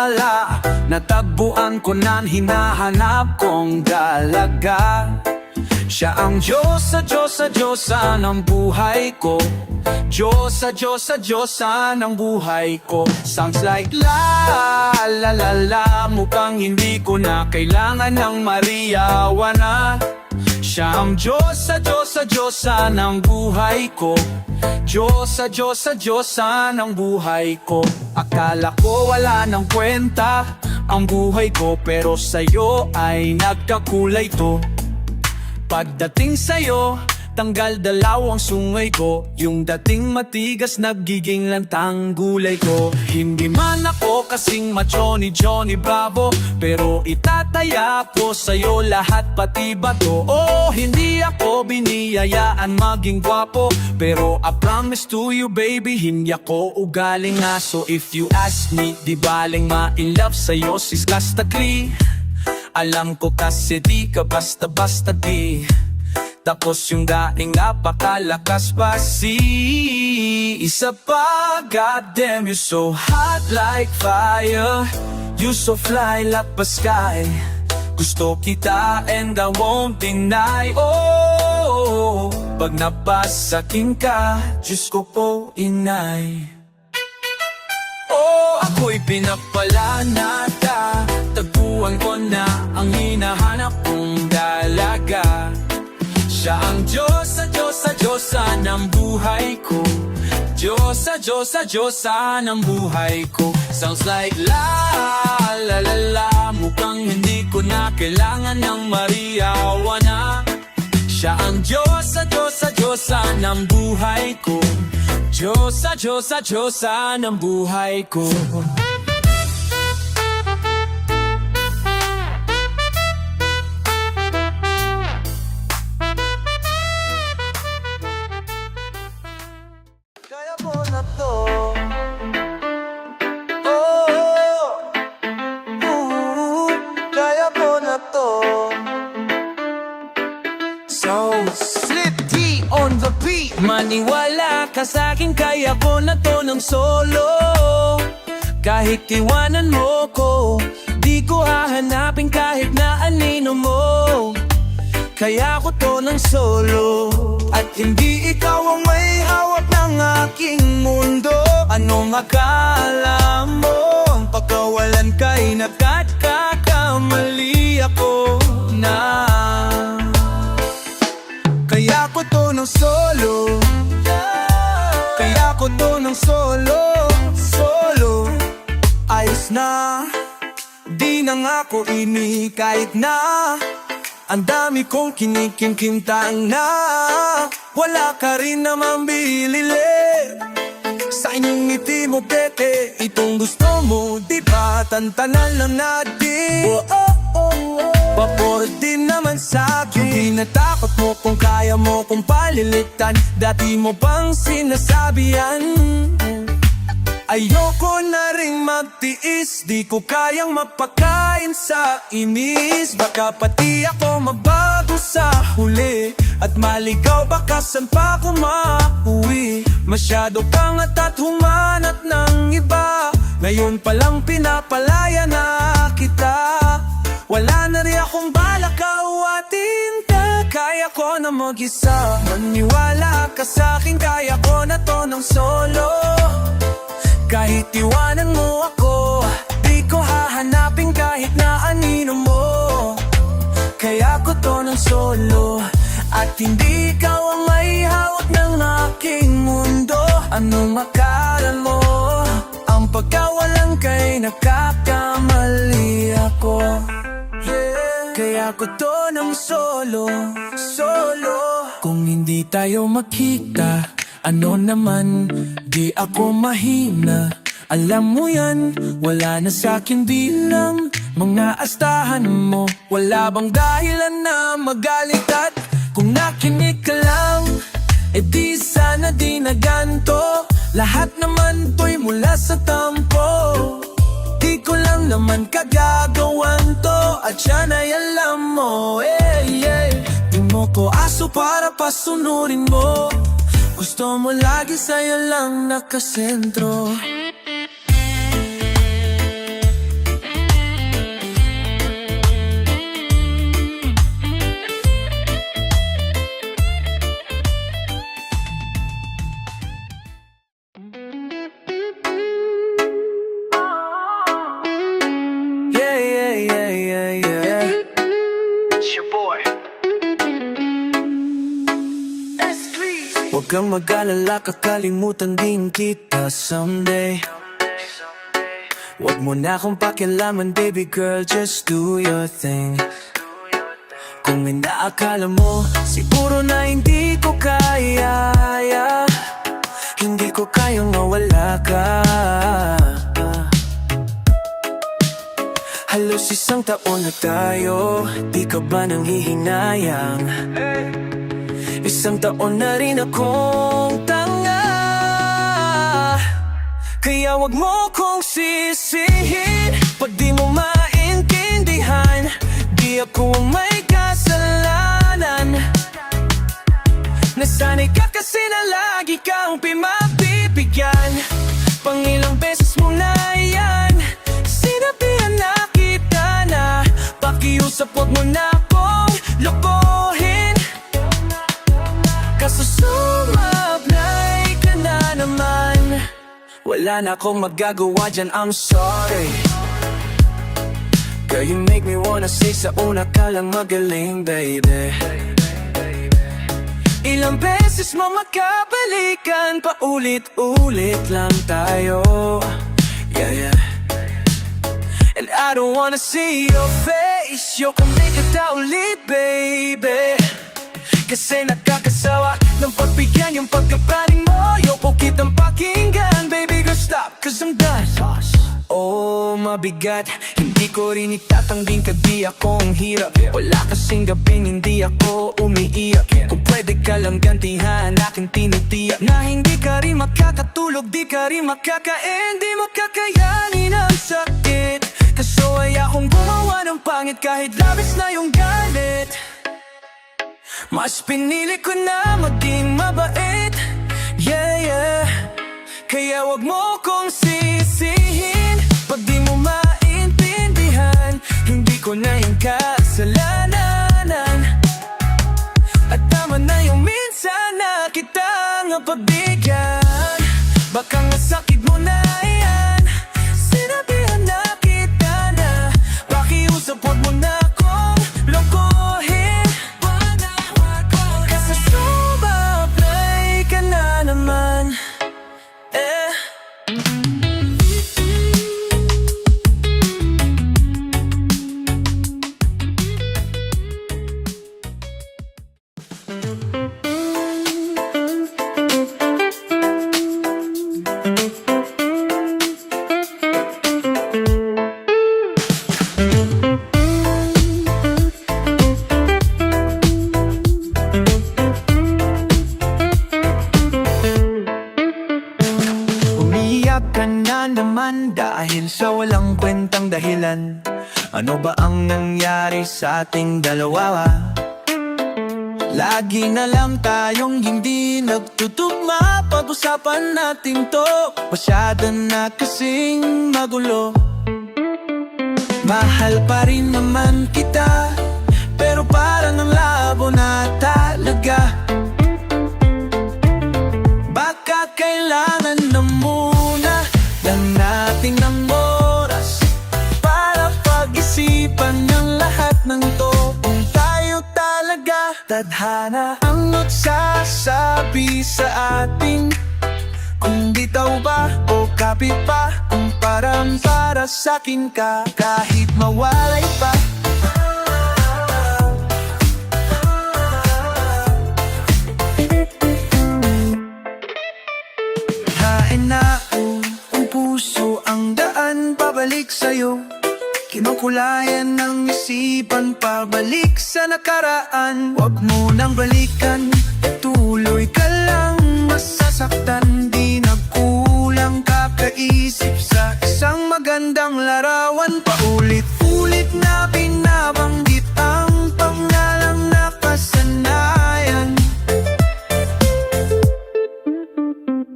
wala. Natagpuan ko nan hinahanap kong dalaga. Siya ang Diyos sa Diyos sa Diyosa ng buhay ko. Diyos sa Diyos sa Diyosa ng buhay ko. Sounds like la la la la. Mukhang hindi ko na kailangan ng Mariawa na. Siya ang Diyos sa Diyos sa Diyosa ng buhay ko. Diyos sa Diyos sa Diyosa ng buhay ko. Akala ko wala ng kwenta ang buhay ko, pero sa'yo ay nagkakulay to. Pagdating sa'yo, tanggal dalaw ang sungay ko. Yung dating matigas, nagiging lantang gulay ko. Hindi man ako kasing macho ni Johnny Bravo, pero itataya ko sa'yo lahat pati bato. Oh, hindi ako biniyayaan maging gwapo, pero I promise to you baby, hindi ako ugaling aso. If you ask me, di baling ma-in-love sa'yo sis Kastakli. Alam ko kasi di ka basta-basta di. Tapos yung daing napakalakas pa si isa pa. God damn, you're so hot like fire. You so fly like the sky. Gusto kita and I won't deny. Oh, pag napasakin ka, Diyos ko po inay. Oh, ako'y pinapala na ta. Tagpuan ko na ang hinahanap kong dalaga. Siya ang Diyos sa Diyos sa Diyosa ng buhay ko. Diyos sa Diyos sa Diyosa ng buhay ko. Sounds like la la la la. Mukhang hindi ko na kailangan ng Mariawa na. Siya ang Diyos sa Diyos sa Diyosa ng buhay ko. Diyos sa Diyos sa Diyosa ng buhay ko. Kaya mo na to. Oh, kaya mo na to. So, Slip T on the beat. Maniwala ka sa'kin, kaya ko na to ng solo. Kahit iwanan mo ko, di ko hahanapin kahit na anino mo. Kaya ko to ng solo. At hindi ikaw ang may hawak ng aking mundo. Anong akala mo? Pagkawalan ka'y nagkakamali ako na. Kaya ko to ng solo. Kaya ko to ng solo. Solo. Ayos na. Di na nga ko ini kahit na ang dami kong kinikimkimtang na. Wala ka rin naman bilili sa inyong ngiti mo, pete. Itong gusto mo, di ba? Tantanan lang natin. Pabor din naman sa'kin. Di natakot mo kung kaya mo kung palilitan. Dati mo pang sinasabi yan. Ayoko na ring magtiis, di ko kayang mapakain sa inis. Baka pati ako mabago sa huli, at maligaw baka saan pa ako mauwi. Masyado kang at humanat ng iba. Ngayon palang pinapalaya na kita. Wala na rin akong balak awatin ka. Kaya ko na mag-isa. Maniwala ka sa'kin, kaya ko na to ng solo. Kahit iwanan mo ako, di ko hahanapin kahit na anino mo. Kaya ko to ng solo. At hindi ikaw ang may hawak ng aking mundo. Anong akala mo? Ang pagkawalan kay nagkakamali ako. Kaya ko to ng solo. Solo. Kung hindi tayo makita, ano naman, di ako mahina. Alam mo yan, wala na sa'kin bilang mga astahan mo. Wala bang dahilan na magalit? At kung nakinig ka lang, di sana di na ganto. Lahat naman to'y mula sa tampo. Di ko lang naman kagagawan to, at yan ay alam mo. Di mo ko aso para pasunurin mo. Gusto mo lagi sa'yo lang nakasentro. kang mag-alala, kakalimutan din kita someday. Huwag mo na akong pakialaman, baby girl, just do your thing. Kung inaakala mo, siguro na hindi ko kaya, hindi ko kayang mawala ka. Halos isang taon na tayo, di ka ba nanghihinayang? Isang taon na rin akong tanga, kaya wag mo kong sisihin pag di mo maintindihan. Di ako ang may kasalanan. Nasanay ka kasi na lagi kang pinapibigyan. Pangilang beses mo na yan, sinabihan na kita na pakiusap, wag mo na akong lokohin. Kaso sumablay ka na naman, wala na akong magagawa dyan, I'm sorry. Girl, you make me wanna say sa una ka lang magaling, baby. Ilang beses mo makabalikan, paulit-ulit lang tayo. Yeah, yeah. And I don't wanna see your face, yung kamay ka ulit, baby. Kasi nakakasawa ng pagbigyan yung pagkapraning mo. Yoko kitang pakinggan, baby girl, stop, cause I'm done. Oh, mabigat, hindi ko rin itatangging kadi akong hirap. Wala kasing gabing hindi ako umiiyak. Kung pwede ka lang gantihan, aking tinitiyak na hindi ka rin makakatulog, di ka rin makakain, di mo kakayanin ang sakit. Kaso ay akong gumawa ng pangit kahit labis na yung galit. Mas pinili ko na maging mabait, yeah, yeah. Kaya wag mo kong sisihin pag di mo maintindihan. Hindi ko na yung kasalanan, at tama na yung minsan na kitang pagbigyan. Baka nga sakit mo na yan, sinabihan na kita na pakiusap, wag mo na akong lokohin. Kasi sumablay ka na naman, ka na naman dahil sa walang kwentang dahilan. Ano ba ang nangyari sa ating dalawa? Lagi na lang tayong hindi nagtutugma. Pag-usapan natin to, masyado na kasing magulo. Mahal pa rin naman kita, pero parang ang labo na talaga. Baka kailangan na muna lang natin ng oras para pag-isipan ng lahat ng to. Kung tayo talaga tadhana ang nagsasabi sa atin, kung bitaw ba o kapit pa, kung parang para sa'kin ka kahit mawalay pa. Hain na ang puso ang daan pabalik sa'yo. Kinukulayan ng isipan pabalik sa nakaraan. Huwag mo nang balikan, tuloy ka lang masasaktan. Di nagkulang kakaisip sa isang magandang larawan. Paulit-ulit na binabanggit ang pangalang nakasanayan.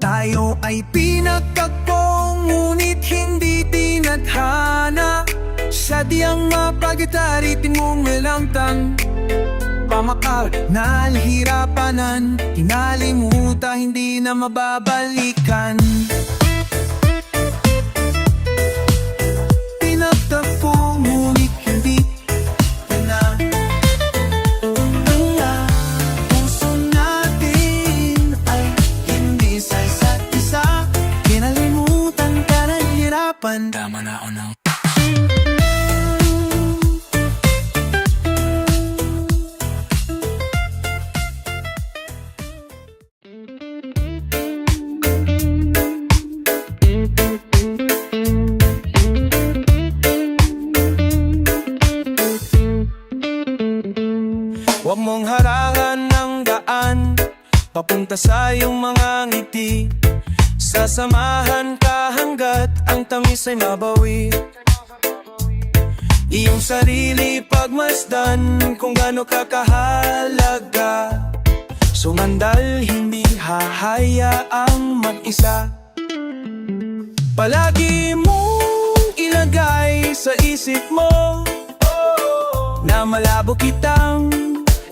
Tayo ay pinagtagpo, ngunit hindi tinadhana. Sadyang mapagitaritin mong melangtang pamakal na hirapanan. Inalimuta, hindi na mababalikan. Pinagtagpo, ngunit hindi na. Ang puso natin ay usapan. Tama na ako na. Huwag mong harangan ng daan papunta sa iyong mga ngiti. Sasamahan ka hanggat ang tamis ay mabawi. Iyong sarili pagmasdan kung gaano ka kahalaga. Sumandal, hindi hahayaang mag-isa. Palagi mong ilagay sa isip mo na malabo kitang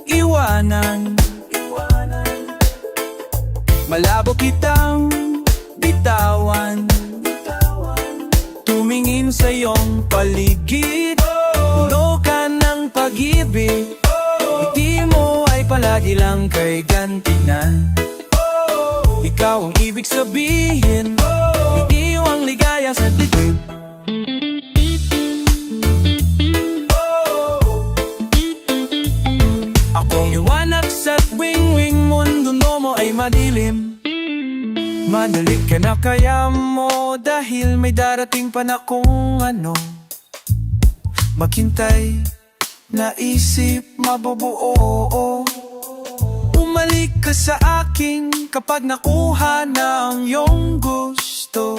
iwanan. Malabo kitang bitawan. Tumingin sa iyong paligid, puno ka ng pag-ibig. Hindi mo ay palagi lang kay gantinan. Ikaw ang ibig sabihin, hindi ang ligaya sa dibdib. Akong iwanak sa wing-wing mundo mo ay madilim. Madali ka na kaya mo dahil may darating pa na kung ano. Maghintay, naisip, mabubuo. Umalik ka sa akin kapag nakuha na ang iyong gusto.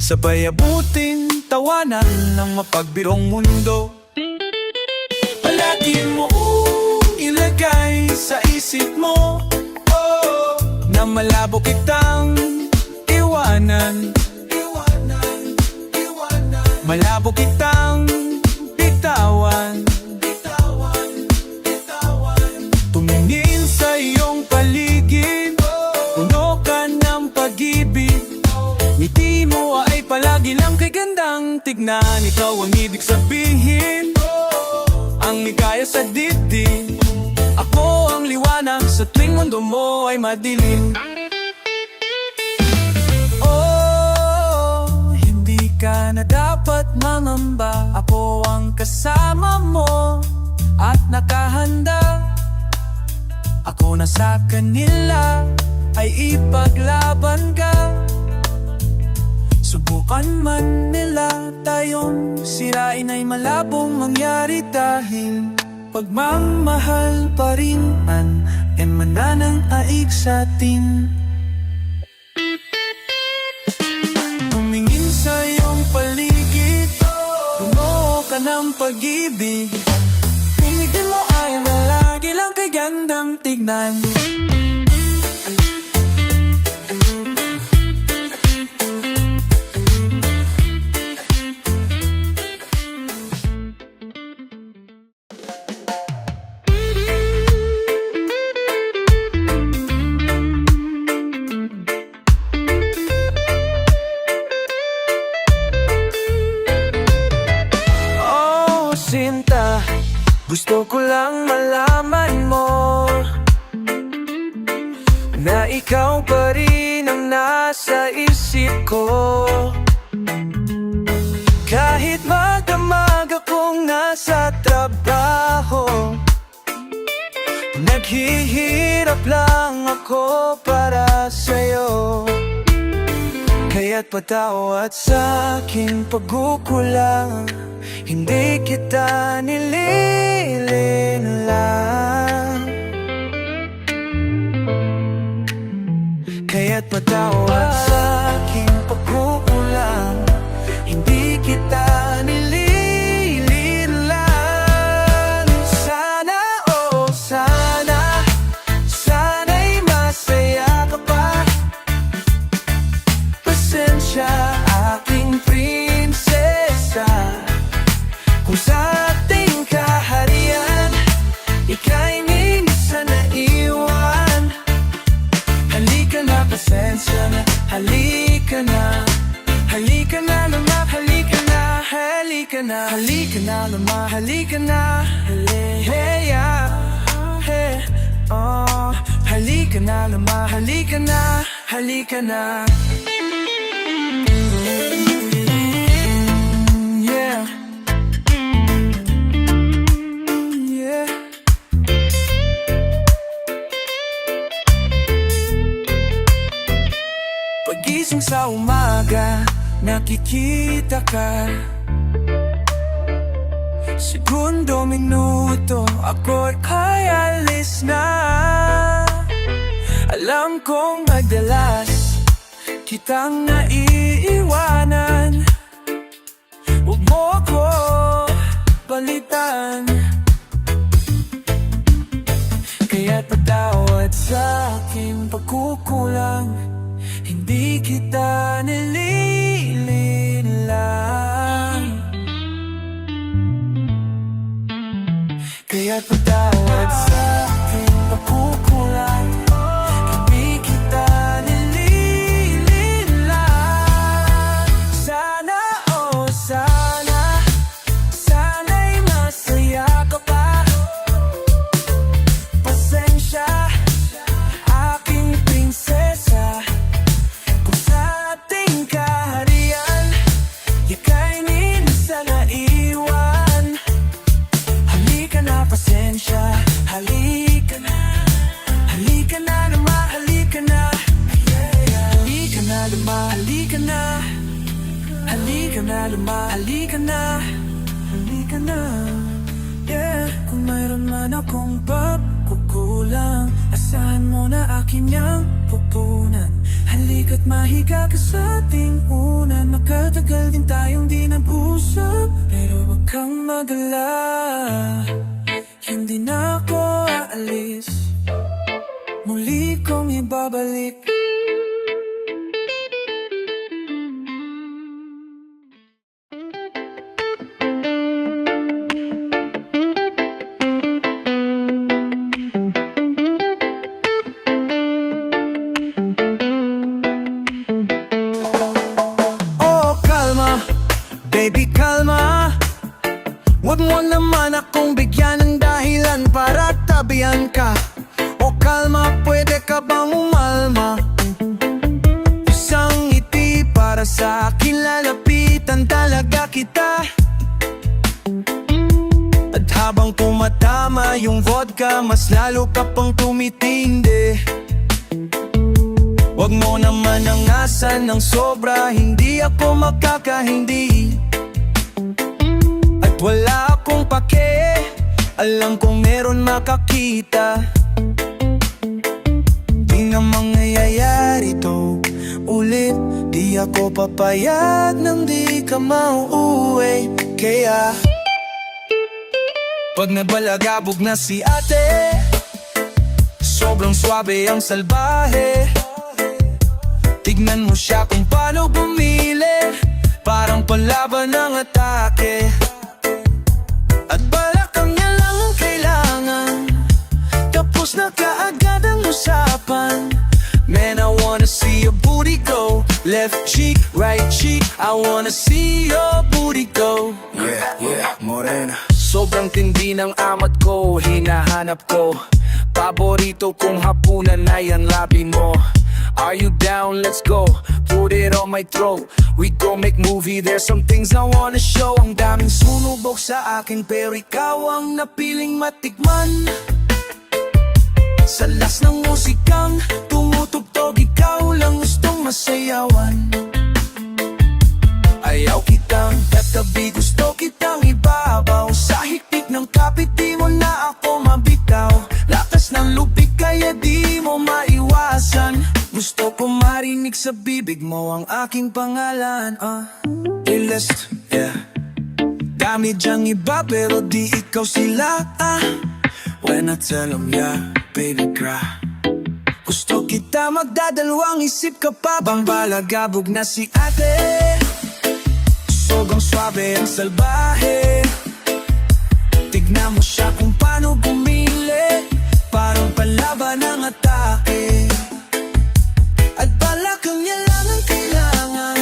Sabay abutin, tawanan ng mapagbirong mundo. Palagi mo ilagay sa isip mo na malabo kitang iwanan. Malabo kitang bitawan. Tumingin sa iyong paligid, puno ka ng pag-ibig. Ngiti mo ay palagi lang kay gandang tignan. Ikaw ang ibig sabihin, ang ligaya sa dibdib. Ako ang liwanag sa tuwing mundo mo ay madilim. Oh, hindi ka na dapat mangamba. Ako ang kasama mo at nakahanda. Ako na sa kanila ay ipaglaban ka. Subukan man nila tayong sirain ay malabong mangyari dahil pagmamahal pa rin ang emananang aig sa atin. Tumingin sa iyong paligid, puno ka ng pag-ibig. Pilitin mo ay malagi lang kay gandang tignan. Sinta, gusto ko lang malaman mo na ikaw pa rin ang nasa isip ko. Kahit magdamag akong nasa trabaho, naghihirap lang ako para sa'yo. Kaya't patawad sa aking pagkukulang, hindi kita nililinlang. Kaya't patawad sa aking pagkukulang, hindi kita nililinlang. Sana, oh sana, sana'y masaya ka pa. Pasensya, aking prinsesa, kung sa ating kaharian ika'y minsan naiwan. Halika na, pasensya na, halika na. Halika na naman, halika na. Halika na, halika na naman, halika na. Hey, yeah, hey, oh. Halika na naman, halika na, halika na. nakikita ka. Segundo, minuto, ako'y alis na. Alam kong madalas kitang naiiwanan. Huwag mo ako palitan. Kaya't patawad sa aking pagkukulang. Hindi kita nililinlang. Kaya't patawad sa aking pagkukulang. Hindi kita nililinlang. Sana, oh sana, sana'y masaya ka pa. Pasensya, aking prinsesa. Kung sa ating kaharian ika'y minsan naiwan. Halika na, pasensya, halika na. Halika na naman, halika na. Halika na naman, halika na. Halika na naman, halika na. Halika na. Yeah, kung mayroon man akong pagkukulang, asahan mo na akin niyang pupunan. Halika't mahiga ka sa ating unan. Makatagal din tayong di nag-usap, pero wag kang magala. Hindi na ako aalis, muli kong ibabalik. Oh, kalma, baby, kalma. Huwag mo naman akong bigyan ng dahilan para tabihan ka. O kalma, pwede ka bang umalma? Isang ngiti para sa akin, lalapitan talaga kita. At habang tumatama yung vodka, mas lalo ka pang tumitindi. Huwag mo naman angasan ng sobra, hindi ako makakahindi. At wala akong pake, alam kong meron makakita. Di na mangyayari to ulit, di ako papayag nang di ka mauuwi. Kaya pag nabalagabog na si ate, sobrang swabe ang salbahe. Tignan mo siya kung paano bumili, parang palaban ng atake. At balakang niya lang ang kailangan, tapos na kaagad ang usapan. Man, I wanna see your booty go. Left cheek, right cheek, I wanna see your booty go. Yeah, yeah, morena. Sobrang tindi ng amat ko, hinahanap ko. Paborito kong hapunan ay ang labi mo. Are you down? Let's go. Put it on my throat. We go make movie. There's some things I wanna show. Ang daming sunubok sa akin, pero ikaw ang napiling matikman. Sa las ng musikang tumutugtog, ikaw lang gustong masayawan. Ayaw kitang katabi, gusto kitang ibabaw. Sa hiktik ng kapit, di mo na ako mabitaw. Lakas ng lupig, kaya di mo maiwasan. Gusto ko marinig sa bibig mo ang aking pangalan. A-list, yeah. Dami dyang iba pero di ikaw sila. When I tell them, yeah, baby, cry. Gusto kita magdadalawang isip ka pa bang balagabog na si ate. Sobrang swabe ang salbahe. Tignan mo siya kung paano bumili, parang palaban ng atake. At balakang niya lang ang kailangan,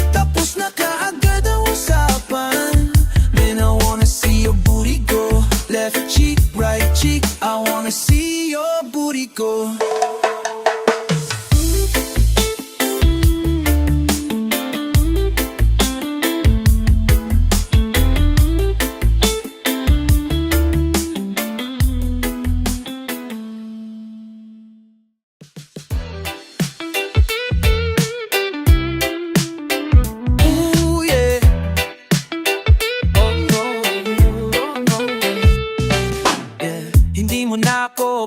tapos na kaagad ang usapan. Man, I wanna see your booty go. Left cheek, right cheek, I wanna see your booty go.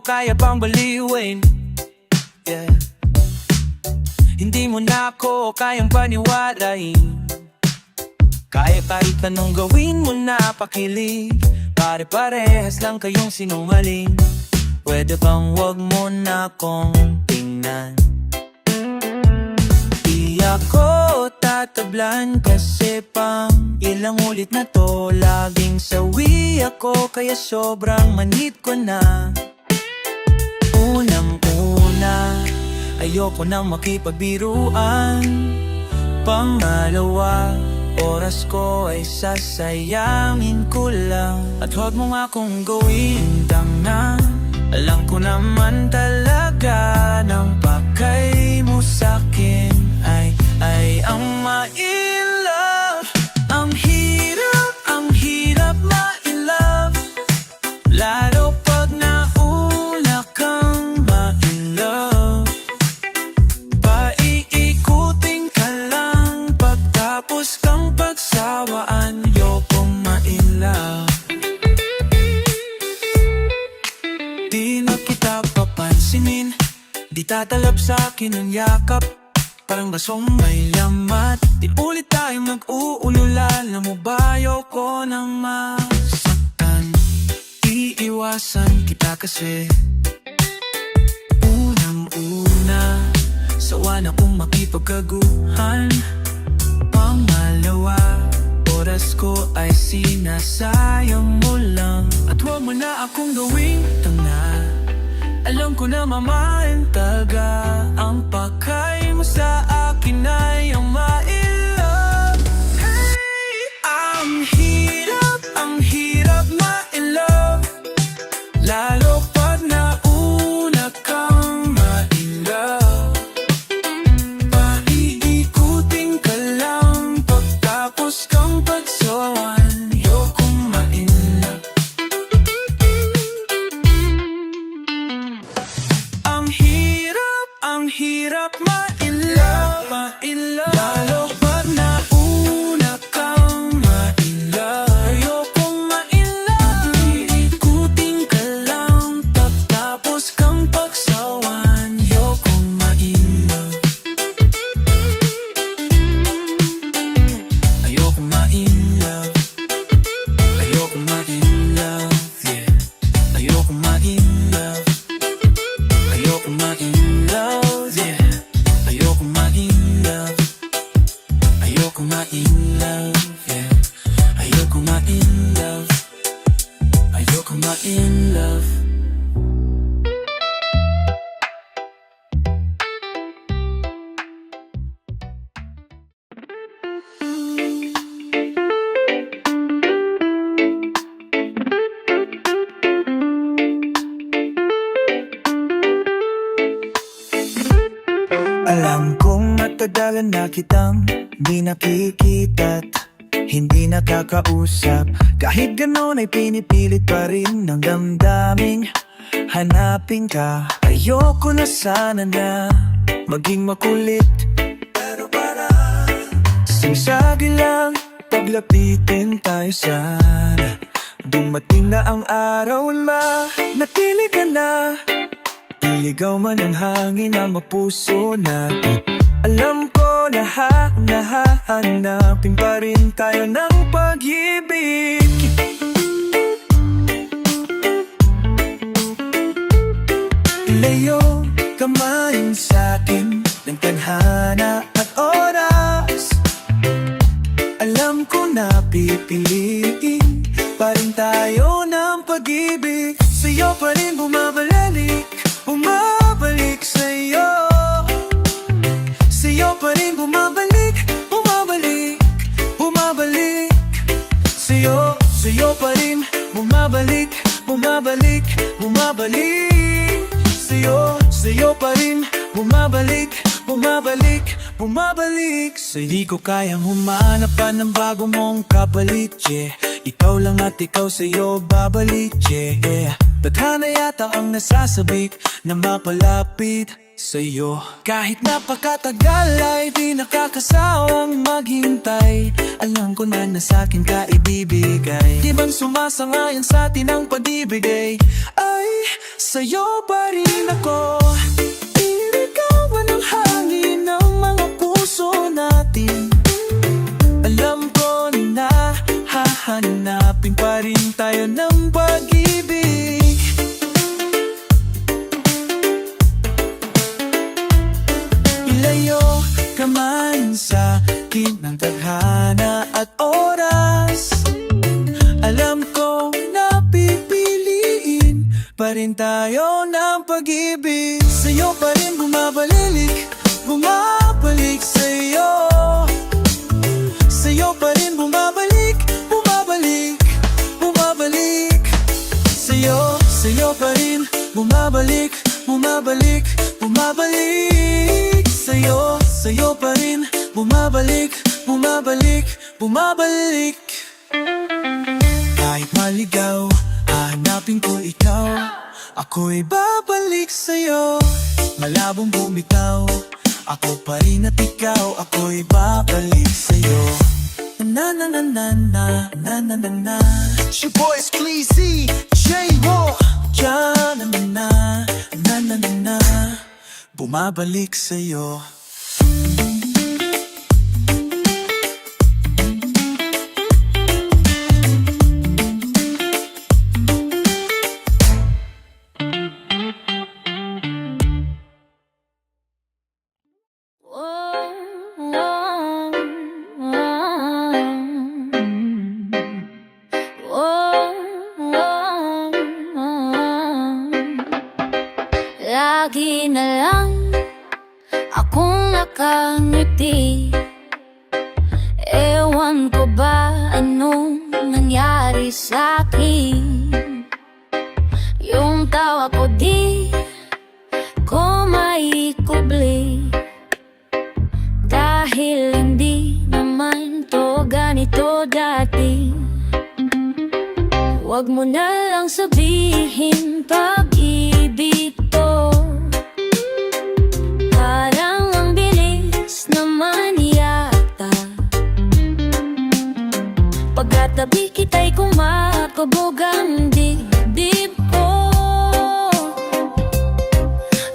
kaya pang baliwin. Yeah. Hindi mo na ako kayang paniwalain. Kaya kahit anong gawin mo na pakilig, pare-parehas lang kayong sinungaling. Pwede bang wag mo na akong tingnan? Di ako tatablan kasi pang ilang ulit na to. Laging sawi ako kaya sobrang manhid ko na. Unang-una, ayoko nang makipagbiruan. Pangalawa, oras ko ay sasayangin ko lang. At huwag mo nga akong gawin tanga. Alam ko naman talaga ng pakay mo sa'kin ay ang ma-in-love. Ang hirap ma-in-love, lalo pag nauna kang ma-in-love. Paiikutin ka lang, pagtapos kang pagsawaan, yokong ma-in-love. Di na kita papansinin, di tatalab sa'kin ang yakap. Parang basong may lamat, di ulit tayong nag-uulula. Alam mo ba, ayoko nang masaktan. Iiwasan kita kasi unang-una, sawa na kong makipagkaguhan. Pangalawa, oras ko ay sinasayang mo lang. At huwag mo na akong gawing tanga. Alam ko na mamahan taga. Ang pakay mo sa akin ay ang ma-in-love. Hey! Ang hirap ma-in-love, lalo pag nauna kang ma-in-love. Paiikutin ka lang, pagtapos kang pagsawan, yokong ma-in-love. Ang hirap ma-in-love, lalo pag nauna kang ma-in-love. Ayokong ma-in-love, iikutin ka lang, pagtapos kang pagsawan, yokong ma-in-love. Ayokong ma-in-love, ayokong ma-in-love, yeah. Ayokong ma-in-love, ayokong ma-in-love, yeah. Ayokong ma-in-love, ayokong ma-in-love, yeah. Ayokong ma-in-love, ayokong ma-in-love. Alam kong matagalan na kitang di nakikita't hindi nakakausap. Kahit ganon ay pinipilit pa rin ng damdaming hanapin ka. Ayoko na sana na maging makulit, pero para singsagi lang, paglapitin tayo sana. Dumating na ang araw na natili ka na. Iligaw man ang hangin na mapuso natin. Alam ko na hahanapin pa rin tayo ng pag-ibig. Ilayo kamain sa'kin ng tadhana at oras. Alam ko na pipiliin pa rin tayo ng pag-ibig. Sa'yo pa rin bumabalik, bumabalik sa'yo. Sa'yo pa rin bumabalik, bumabalik, bumabalik. Sa'yo pa rin bumabalik, bumabalik, bumabalik. Sa'yo pa rin bumabalik, bumabalik, bumabalik. Di ko kayang humanap pa ng bago mong kapalit, yeah. Ikaw lang at ikaw sa'yo babalik, yeah. Tadhana yata ang nasasabik na mapalapit sa'yo. Kahit napakatagal ay di nakakasawang maghintay. Alam ko na sa'kin ka ibibigay. Di bang sumasangayon sa atin ang pag-ibig ay sa'yo pa rin ako. Iligawan ng hangin ng mga puso natin. Alam ko na hahanapin pa rin tayo ng pag-ibig. Ilayo ka man sa akin ng tadhana at oras, alam ko na pipiliin pa rin tayo ng pag-ibig. Sa'yo pa rin bumabalik, bumabalik sa'yo. Sa'yo pa rin bumabalik, bumabalik, bumabalik. Sa'yo pa rin bumabalik, bumabalik, bumabalik. Sa'yo pa rin bumabalik, bumabalik, bumabalik. Kahit maligaw, hahanapin ko ikaw. Ako'y babalik sa'yo. Malabong bumitaw, ako pa rin at ikaw. Ako'y babalik sa'yo. Na na na na na na na na na. It's your boy Skleezy, J-Ro. Ja na na na na na na na. Bumabalik sa'yo. Lagi na lang akong nakangiti. Ewan ko ba anong nangyari sa'kin. Yung tawa ko di ko maikubli, dahil hindi naman to ganito dati. Huwag mo na lang sabihin pag-ibig to. Parang ang bilis naman yata. Pagkatabi kita'y kumakabog ang dibdib ko.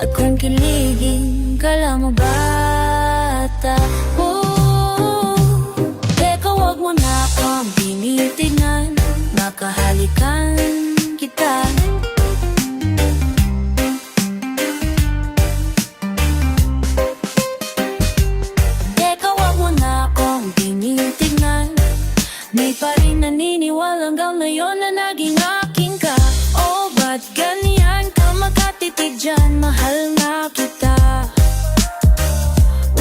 At kung kiligin ka lang mo bata, teka wag mo na akong tinitignan, makahalikan kita. Teka wag mo na akong tinitignan, di pa rin naniniwala hanggang ngayon na naging akin ka. Oh, ba't ganyan ka makatitig dyan, mahal na kita.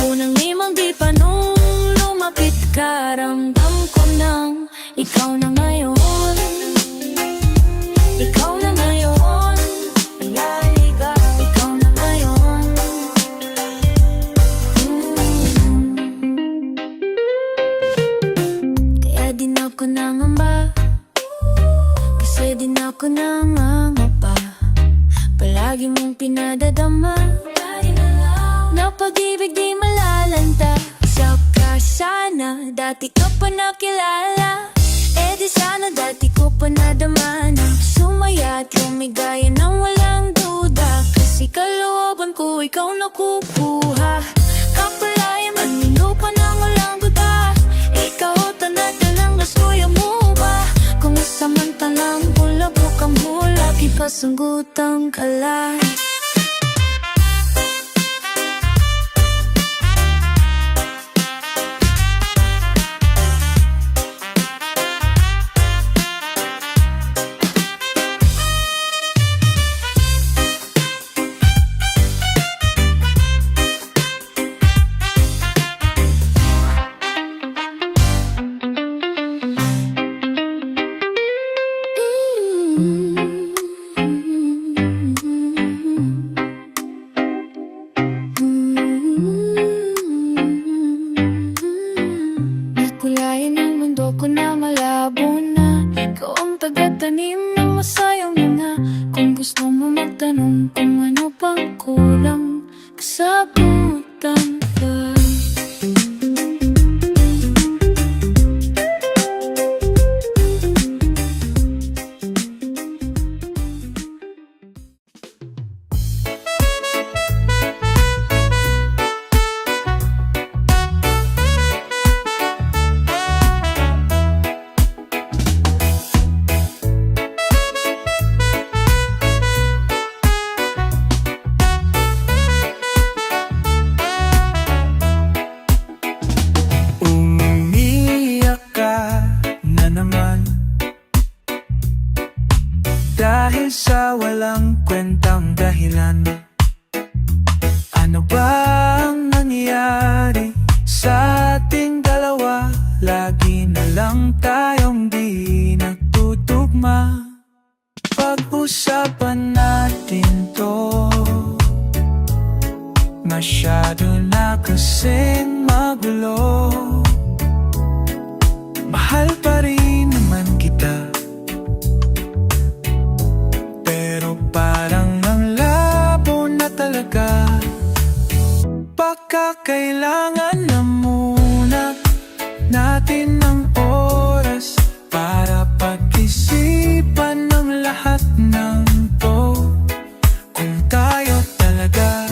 Unang limang di pa nung lumapit ka, ramdam ko nang ikaw na ngayon. Ikaw na ngayon, lalika, ikaw na ngayon. Kaya din ako nangamba, kasi din ako nangangapa. Palagi mong pinadadama na pag-ibig di malalanta. Saka sana dati ka pa nakilala, eh di sana dati ko pa nadama na sumaya at lumigaya nang walang duda. Kasi kalooban ko ikaw nakukuha, kapalayan manino pa nang walang duda. Ikaw tanad-talang naskuya mo ba, kung samantalang bulabok ang mula, ipasangutang kalay. Nakulayan ang mundo ko na malabo na. Ikaw ang taga-tanim ng masayang na. Kung gusto mo magtanong kung ano pang kulang, kasagutan ka. lagi na lang tayong di nagtutugma. Pag-usapan natin to, masyado na kasing magulo. Mahal pa rin naman kita, pero parang ang labo na talaga. Baka kailangan na muna natin ng oras para pag-isipan ng lahat ng to. Kung tayo talaga,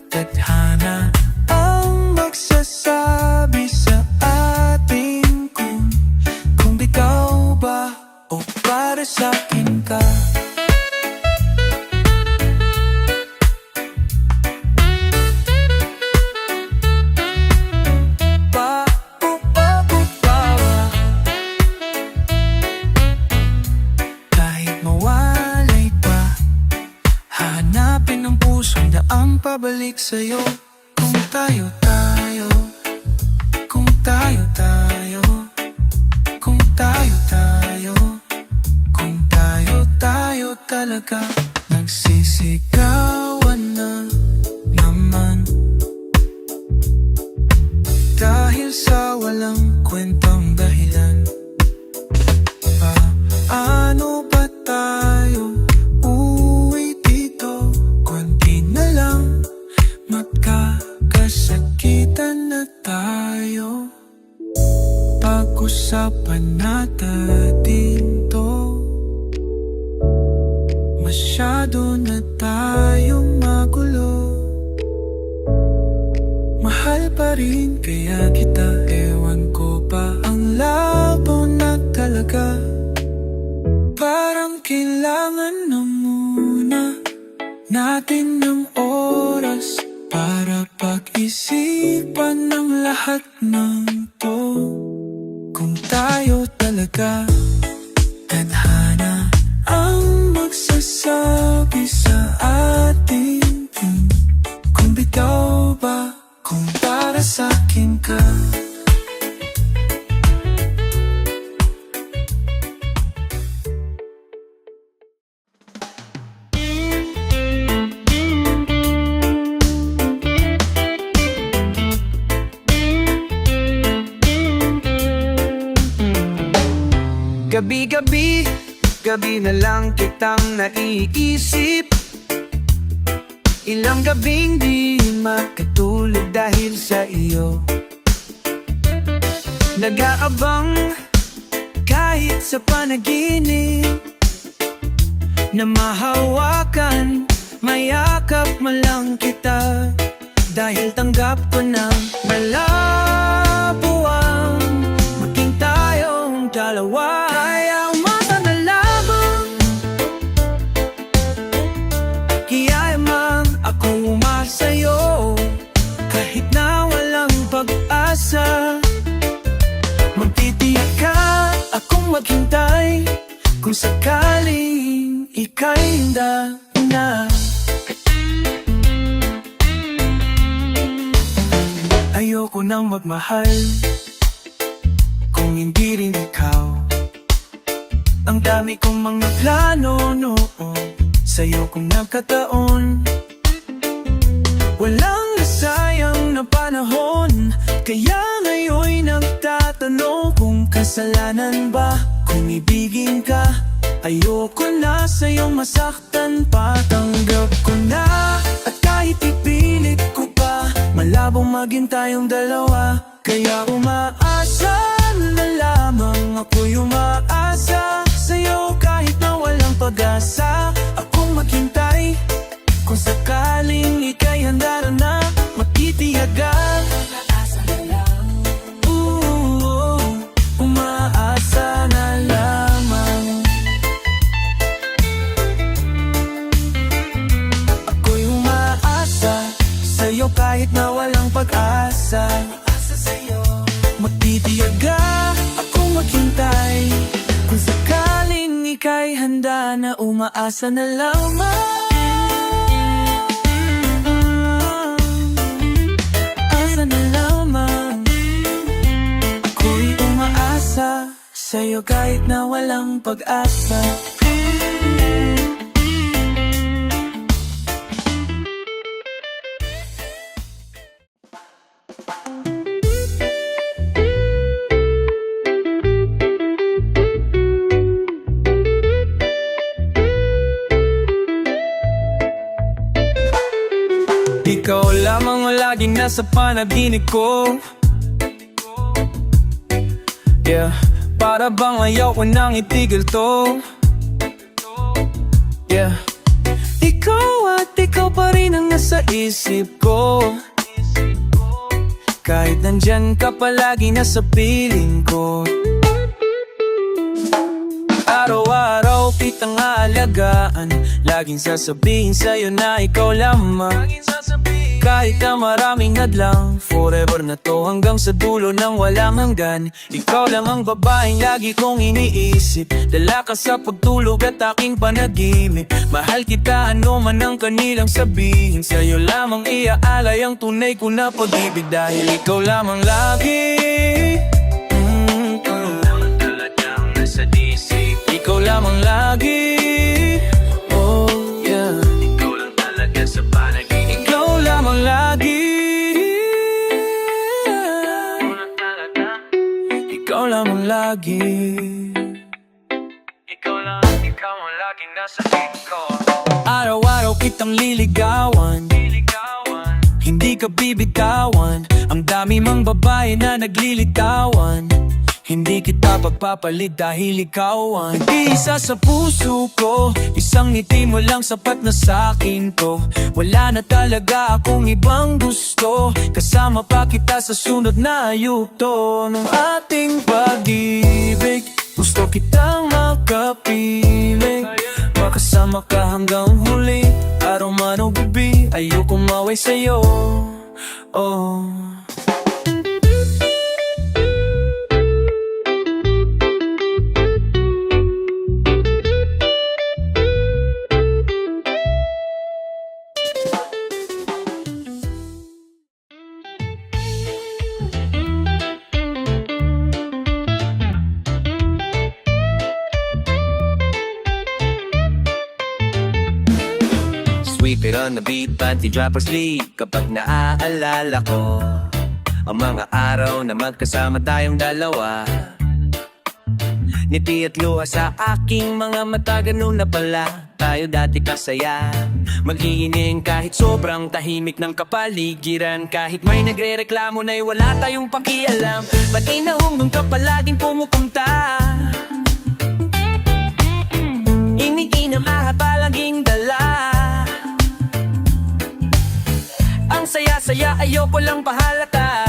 tadhana ang magsasabi sa atin kung ikaw ba o para sa'kin ka. Ang pabalik sa'yo. Kung tayo, kung tayo, kung tayo, kung tayo talaga. Nagsisigawan na naman dahil sa walang kwentang dahilan. Paano ba tayo uwi dito? Konti na lang, magkakasakitan na tayo. Pag-usapan natin to, masyado na tayong magulo. Mahal pa rin kaya kita, ewan ko ba ang labo na talaga. Parang kailangan na muna natin ng oras para pag-isipan ng lahat ng to. Kung tayo talaga, tadhana ang magsasabi sa atin kung bitaw ba, kung para sa'kin ka. Gabi-gabi, gabi na lang kitang naiisip. Ilang gabing di makatulog dahil sa iyo. Nag-aabang kahit sa panaginip, na mahawakan, mayakap man lang kita. Dahil tanggap ko na malabo ang maging tayong dalawa. Kaya umasa na lamang, kaya man akong umasayo. Kahit na walang pag-asa, magtitiyak ka akong maghintay. Kung sakaling ika'y handa na. Ayoko nang magmahal kung hindi rin ikaw. Ang dami kong mga plano noon sa'yo kung nagkataon. Walang nasayang na panahon, kaya ngayon'y nagtatanong kung kasalanan ba kung ibigin ka. Ayoko na sa'yong masaktan pa, tanggap ko na. At kahit ipilit ko pa, malabong maging tayong dalawa. Kaya umaasa na lamang, ako'y umaasa sa'yo kahit na walang pag-asa. Akong maghintay kung sakaling ika'y handa na, magtitiyagan. Umaasa na lamang. Ako'y umaasa sa'yo kahit na walang pag-asa. Magtitiyaga akong maghintay kung sakaling ika'y handa na, umaasa na lamang. Asa na lamang. Ako'y umaasa sa'yo kahit na walang pag-asa. Ikaw lamang ang laging nasa panaginip ko. Yeah, para bang ayaw ko nang itigil to. Yeah, ikaw at ikaw pa rin ang nasa isip ko. Kahit nandyan ka palagi nasa piling ko. Araw-araw kitang aalagaan, laging sasabihin sa'yo na ikaw lamang. Kahit na maraming hadlang, forever na to hanggang sa dulo ng walang hanggan. Ikaw lang ang babaeng lagi kong iniisip, dala ka sa pagtulog at aking panaginip. Mahal kita ano man ang kanilang sabihin, sa'yo lamang iaalay ang tunay ko na pag-ibig. Dahil ikaw lamang lagi, ikaw lamang talagang nasa isip. Ikaw lamang lagi, oh yeah. Ikaw lang talaga sa panaginip. Ikaw lamang lagi, ikaw lamang lagi. Ikaw ang laging nasa isip ko. Araw-araw kitang liligawan, hindi ka bibitawan. Ang dami mang babae na naglilitawan, hindi kita pagpapalit dahil ikaw ang isa sa puso ko. Isang ngiti mo lang sapat na sa'kin to. Wala na talaga akong ibang gusto, kasama pa kita sa sunod na yugto ng ating pag-ibig. Gusto kitang makapiling, makasama ka hanggang huli. Araw man o gabi, ayoko maway sa'yo, oh. Sweep it on the beat, panty dropper sleep. Kapag naaalala ko ang mga araw na magkasama tayong dalawa, ngiti at luha sa aking mga mata, ganun na pala tayo dati kasaya. Mag-iining kahit sobrang tahimik ng kapaligiran, kahit may nagre-reklamo na'y wala tayong pakialam. Ba't inahungong ka palaging pumupunta? Iniinam lahat palaging dala. Ang saya-saya, ayoko lang pahalata,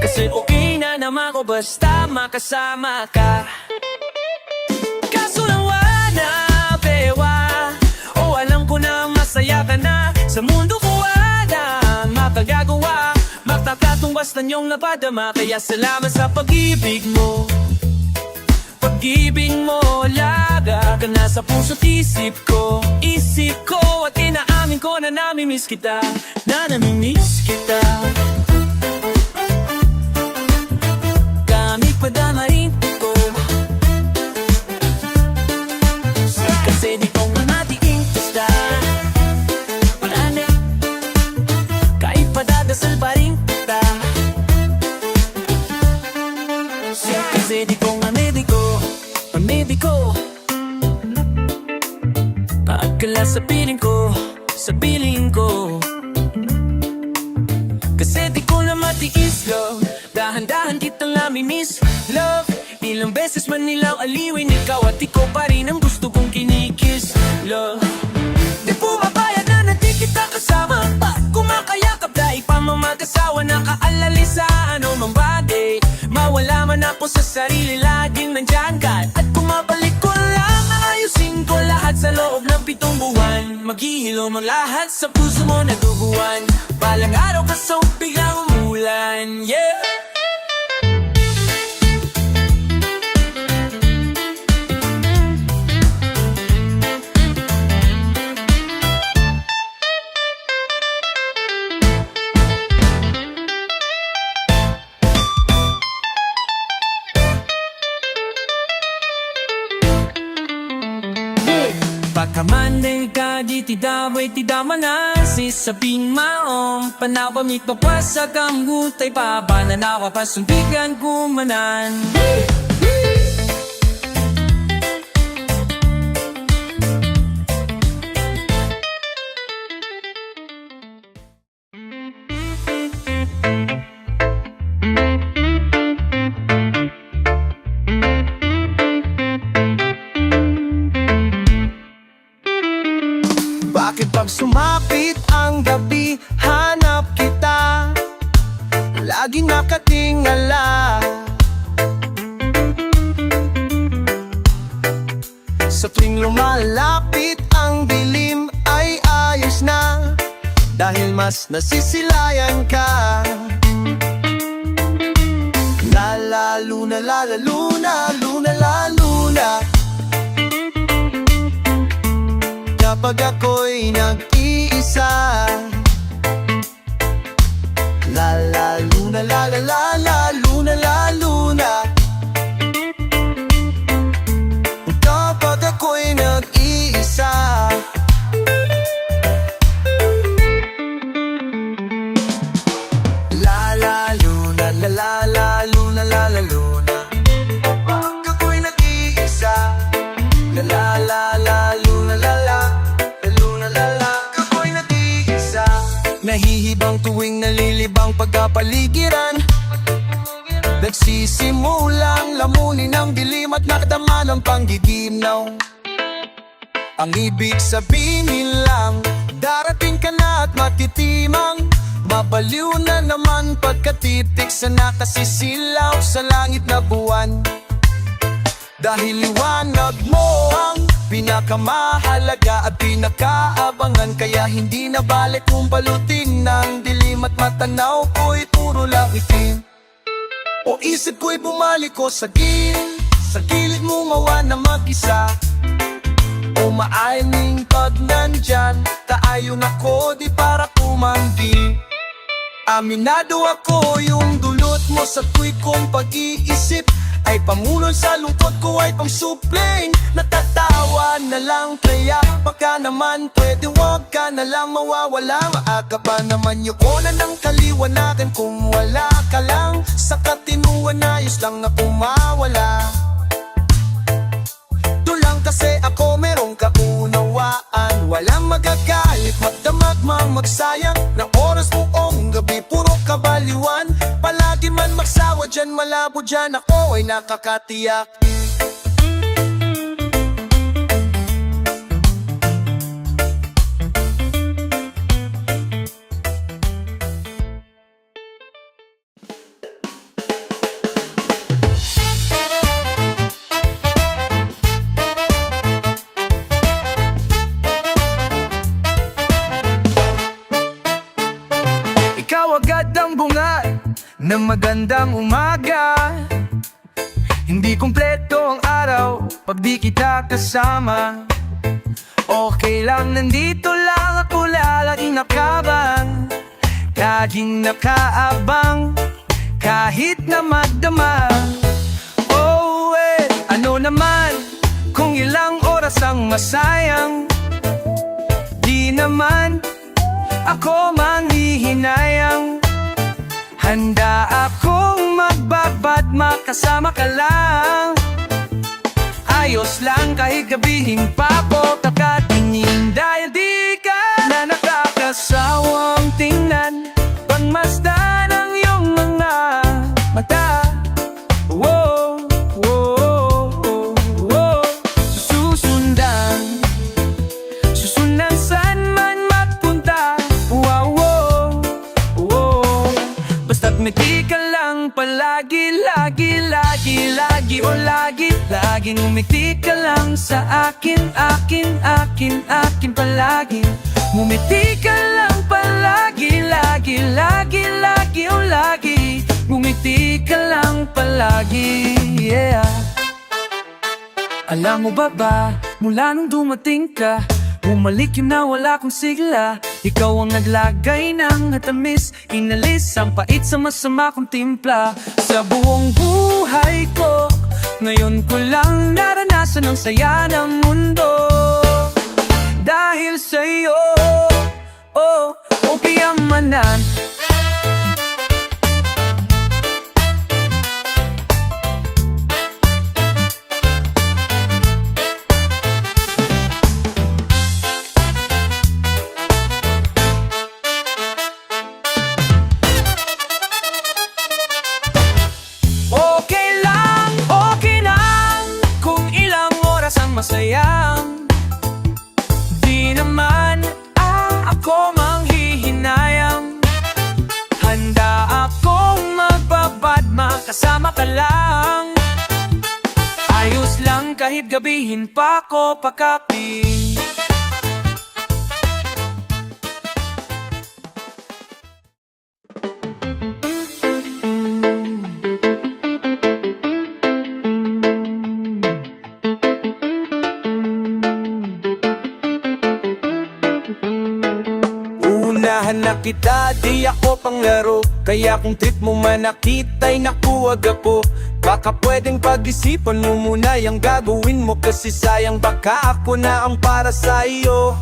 kasi okay na naman ko basta makasama ka. Kaso lang wala, bewa, o alam ko na masaya ka na. Sa mundo ko wala makagagawa, magtatatong basta niyong napadama. Kaya salamat sa pag-ibig mo, pag-ibig mo, laga ka na sa puso't isip ko. Isip ko at inaamin ko na namimiss kita, na namimiss kita. Gamit pa damarin ko, kasi di ko nga matiging basta. Marami, kahit padadasal pa rin kita, kasi di ko nga ko paagkala sa piling ko, sa piling ko. Kasi di ko na matiis, love, dahan-dahan kitang namimiss, love. Ilang beses man nilaw aliwin, ikaw at ikaw pa rin ang gusto kong kinikiss, love. Di pumapayag na di kita kasama, pa kumakayakap dahil pa mamag-asawa. Nakaalali sa ano mang bagay, mawala man ako sa sarili, laging nandyan ka. At kumabalik ko lang, ayusin ko lahat sa loob ng 7 buwan. Maghihilom ang lahat sa puso mo na duguan. Balang araw ka sa biglang umulan, yeah. Kamandeng ka di tidaway tidamanasi sabing maong panapamit papasag ang gutay pa bananawa pasuntigan kumanan. Bakit pag sumapit ang gabi, hanap kita, lagi nakatingala. Sa tuwing lumalapit ang dilim ay ayos na, dahil mas nasisilayan ka. La la luna, la la luna, luna la luna. Kapag ako'y nag-iisa, la la luna, la la la la luna, la luna. Kapag ako'y nag-iisa, la la luna, la la la luna, la la luna. Kapag ako'y nag-iisa, la la la la luna, la la. Nahihibang tuwing nalilibang pagkapaligiran, nagsisimulang lamunin ang dilim at nakadama ng panggiginaw. Ang ibig sabihin lang, darating ka na at matitimang mabaliw na naman pagkatitik sa nakasisilaw sa langit na buwan. Dahil liwanag mo ang pinakamahalaga at pinakaabangan, kaya hindi na balik kung balutin ng dilim at matanaw ko'y puro lang itim. O isip ko'y bumalik ko sa gilid mo mawa na mag-isa. O maaning pag nandyan, taayon ako di para kumandi. Aminado ako yung dulot mo sa tuwi kong pag-iisip ay pamunol sa lungkot ko ay pangsupling. Natatawa na lang kaya baka naman pwede wag ka na lang mawawala. Maaga pa naman yukonan ng kaliwanagan kung wala ka lang. Sa katinuan ayos lang na pumawala. Tulang kasi ako merong kaunawaan, walang magagalit, magdamag mang magsayang na oras buong gabi puro kabaliwan. Palagi man magsawa dyan, malabo dyan, ako ay nakakatiyak. Ikaw agad ang bungad ng magandang umaga. Hindi kumpleto ang araw pag di kita kasama. Okay lang, nandito lang ako laging nakabang, laging nakaabang, kahit na magdamag. Oh, ano naman kung ilang oras ang masayang, di naman ako manghihinayang. Handa akong magbabad, makasama ka lang. Ayos lang kahit gabihin pa ko kakatingin, dahil di ka na nakakasawang tingnan. Pagmasdan ang iyong mga mata. Whoa, whoa, whoa, whoa. Susundan saan man magpunta. Wow, wow, wow. Basta't ngiti ka lang palagi, lagi, lagi, lagi, o lagi, laging umiti ka lang sa akin, akin, akin, akin palagi. Ngumiti ka lang palagi, lagi, lagi, lagi, o lagi, ngumiti ka lang palagi, yeah. Alam mo ba, mula nung dumating ka, bumalik yun na wala kong sigla. Ikaw ang naglagay ng hatamis, inalis ang pait sa masama kong timpla. Sa buong buhay ko, ngayon ko lang naranasan ang saya ng mundo. dahil sa'yo. Oh, o kayamanan. Okay lang kung ilang oras ang masayang. Di naman ako manghihinayang. Handa akong magbabadma kasama ka lang. Ayos lang kahit gabihin pa ko pakapin. Unahan na kita, di ako panglaro. Kaya kung trip mo man nakita'y nakuwag ako. Baka pwedeng pag-isipan mo muna yung gagawin mo. Kasi sayang baka ako na ang para sa iyo.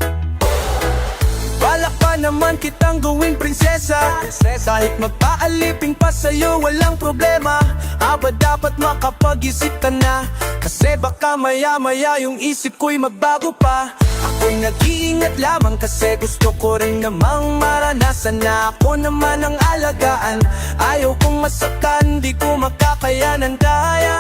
Balak pa naman kitang gawing prinsesa. Kahit magpaalipin pa sa'yo walang problema. Aba dapat makapag-isip ka na. Kasi baka maya-maya yung isip ko'y magbago pa. Ako'y nag-iingat lamang kasi gusto ko rin namang maranasan na ako naman ang alagaan. Ayaw kong masaktan, di ko makakayanan kaya.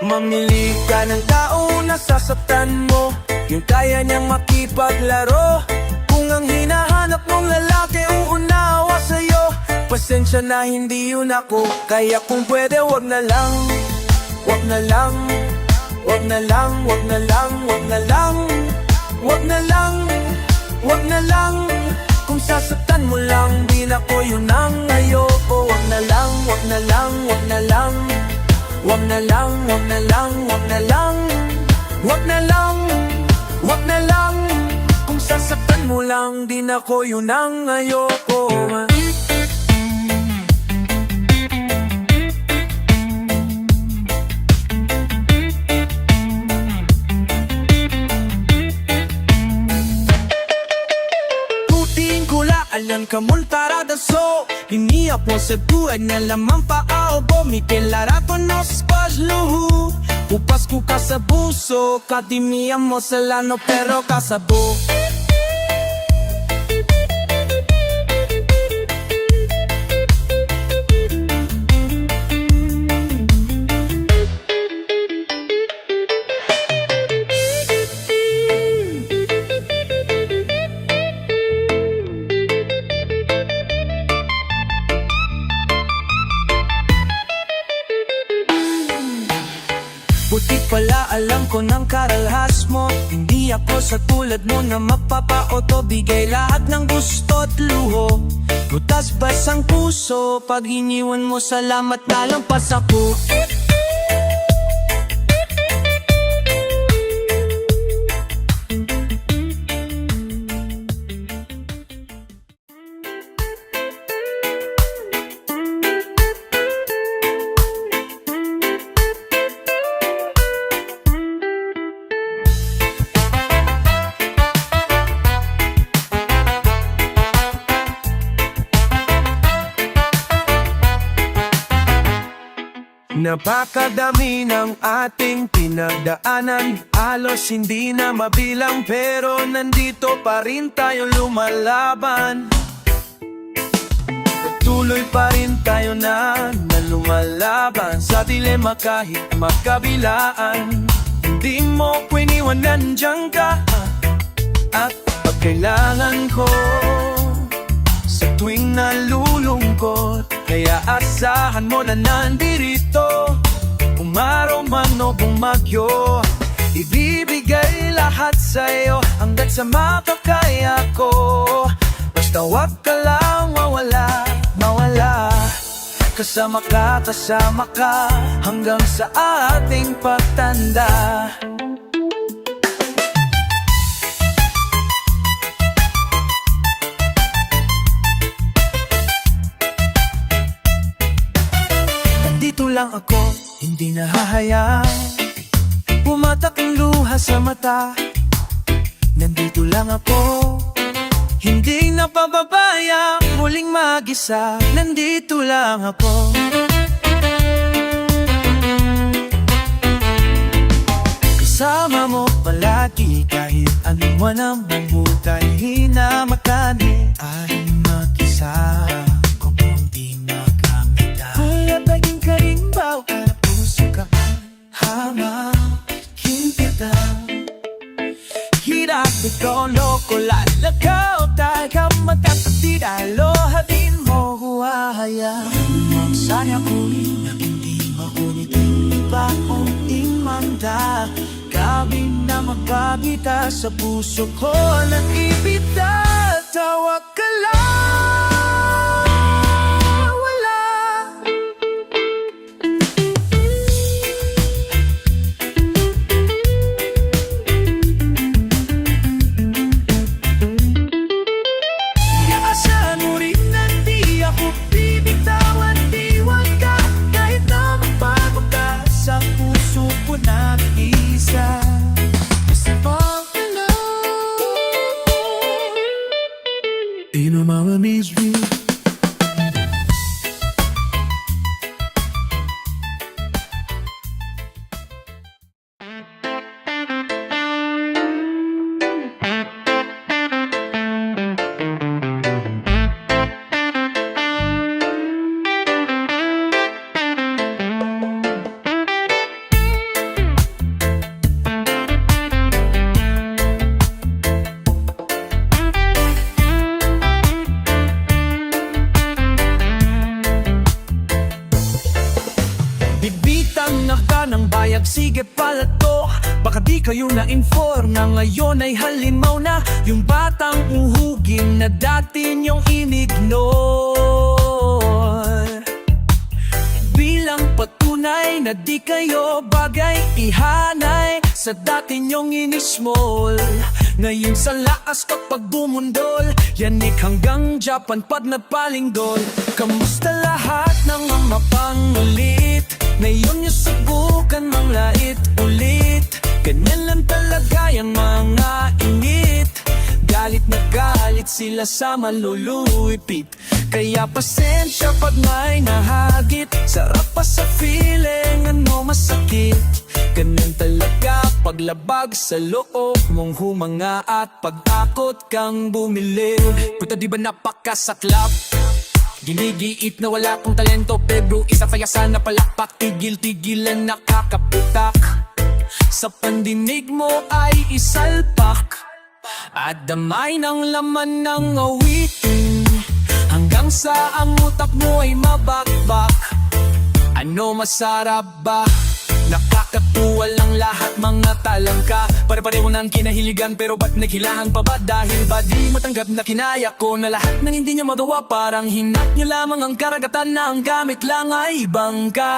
Mamili ka ng tao na sasaktan mo, yung kaya niyang makipaglaro. Kung ang hinahanap mong lalaki uunawa sa'yo, pasensya na hindi yun ako. Kaya kung pwede wag na lang, wag na lang, wag na lang, wag na lang, wag na lang, wag na lang, wag na lang. Kung sasaktan mo lang, di na ko yun ang ayoko. Wag na lang, wag na lang, wag na lang, wag na lang, wag na lang, wag na lang, wag na lang, wag na lang. Kung sasaktan mo lang, di na ko yun ang ayoko. Alam ka multarada so Inia po sa buhay na lamang paa o bomikilarato no spazluhu. Upas ko ka sa buso, kadimiyan mo sa lano pero kasabo. Buti pala alam ko ng karalhas mo. Hindi ako sa tulad mo na magpapa-auto. Bigay lahat ng gusto't luho. Butas basang puso. Pag iniwan mo salamat na lang pas ako. Napakadami ng ating pinagdaanan, halos hindi na mabilang pero nandito pa rin tayo lumalaban. Patuloy pa rin tayo na lumalaban sa dilema kahit magkabilaan. Hindi mo ko iniwan, nandiyan ka at pag kailangan ko sa tuwing nalulungkot. Kaya asahan mo na nandirito, umaraw man o bumagyo. Ibibigay lahat sa'yo hanggat sa makakaya ko. Basta wag ka lang mawala, mawala. Kasama ka hanggang sa ating pagtanda. Dito lang ako, hindi nahahayaan. Pumatak ang luha sa mata. nandito lang ako. Hindi napababaya, muling mag-isa, nandito lang ako. Kasama mo palagi kahit ano man ang bumutay, hinamakani ay mag-isa. Kung di makamita, kaya naging karimbaw para puso ka. Hamakin kita, hirap ikaw loko lalakaw, tayo matatapid aloha din mo huwahaya. Sana ko'y hindi makunit iba kong imanda, gabi na magkabita sa puso ko ng ibita. Tawag ka lang, wala. Iaasahan mo rin na di ako bibitawan, diwan ka, kahit na magbago ka sa puso ko na isa. You know mama needs me. Bibitang na ka ng bayag, sige pala to. Baka di kayo na-inform na ngayon ay halimaw na yung batang uhugin na dati niyong inignore. Bilang patunay na di kayo bagay, ihanay sa dati niyong inismol. Ngayon sa lakas kapag bumundol, yanik hanggang Japan pag nagpalinggol. Kamusta lahat ng mga pangulit? Ngayon yung subukan mang lait ulit. Ganyan lang talaga yung mga init. Galit na galit sila sa malulupit. Kaya pasensya pag may nahagit. Sarap pa sa feeling, ano masakit. Ganyan talaga paglabag sa loob mong humanga at pagtakot kang bumili. Puta di ba napakasaklap? Ginigiit na wala pong talento, pero isa kaya sana palakpak. Tigil-tigilan nakakaputak, sa pandinig mo ay isalpak. At damay ng laman ng awitin, hanggang sa ang utak mo ay mabakbak. Ano masarap ba? Nakakatuwa lang lahat mga talangka. Pare-pareho ng kinahiligan, pero ba't naghilahan pa ba? Dahil ba di matanggap na kinaya ko na lahat ng hindi niya magawa? Parang hinat niya lamang ang karagatan na ang gamit lang ay ibang ka.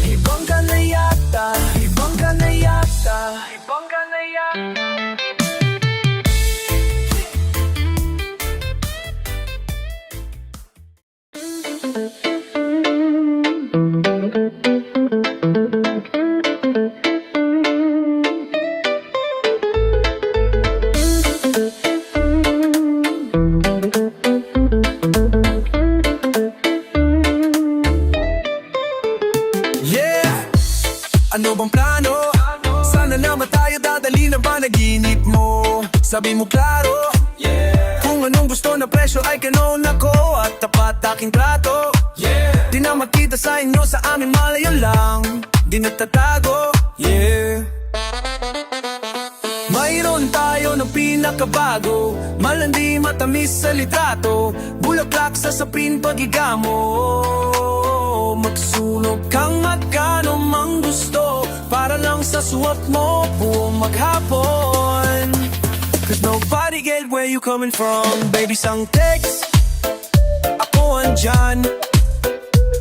Ibang ka na yata, ibang ka na yata, ibang ka na yata. Ano bang plano? Sana naman tayo dadali ng panaginip mo. Sabi mo klaro, kung anong gusto na presyo ay kanon ako. At tapat aking trato, di na makita sa inyo, sa amin malayo lang. Di nagtatago, mayroon tayo ng pinakabago, malandi matamis sa litrato, bulaklak sa sapin pagigamo. Magsunog kang magkano mang gusto, para lang sa suot mo buong maghapon. Cause nobody get where you coming from. Baby, sang text, ako andyan.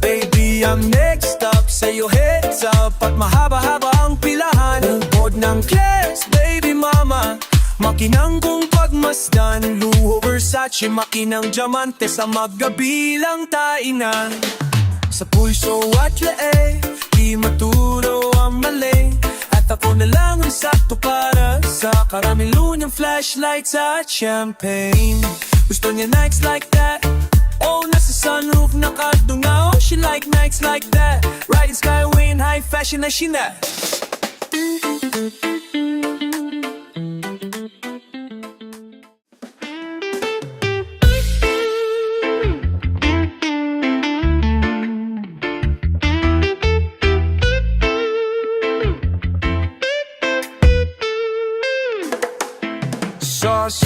Baby, I'm next up, sa'yo heads up. At mahaba-haba ang pilahan, bukod ng class, baby mama. Makinang kong pagmasdan, luho Versace, makinang diamante. Sa maggabi lang tayo na, sa pulso at leeg, di maturo ang mali. At ako na lang ang sakto para sa ka, karamilo niyang flashlights at champagne. Gusto niya nights like that. Oh, nasa sunroof nakadungaw. She like nights like that. Riding skyway in high fashion na she na. Sauce.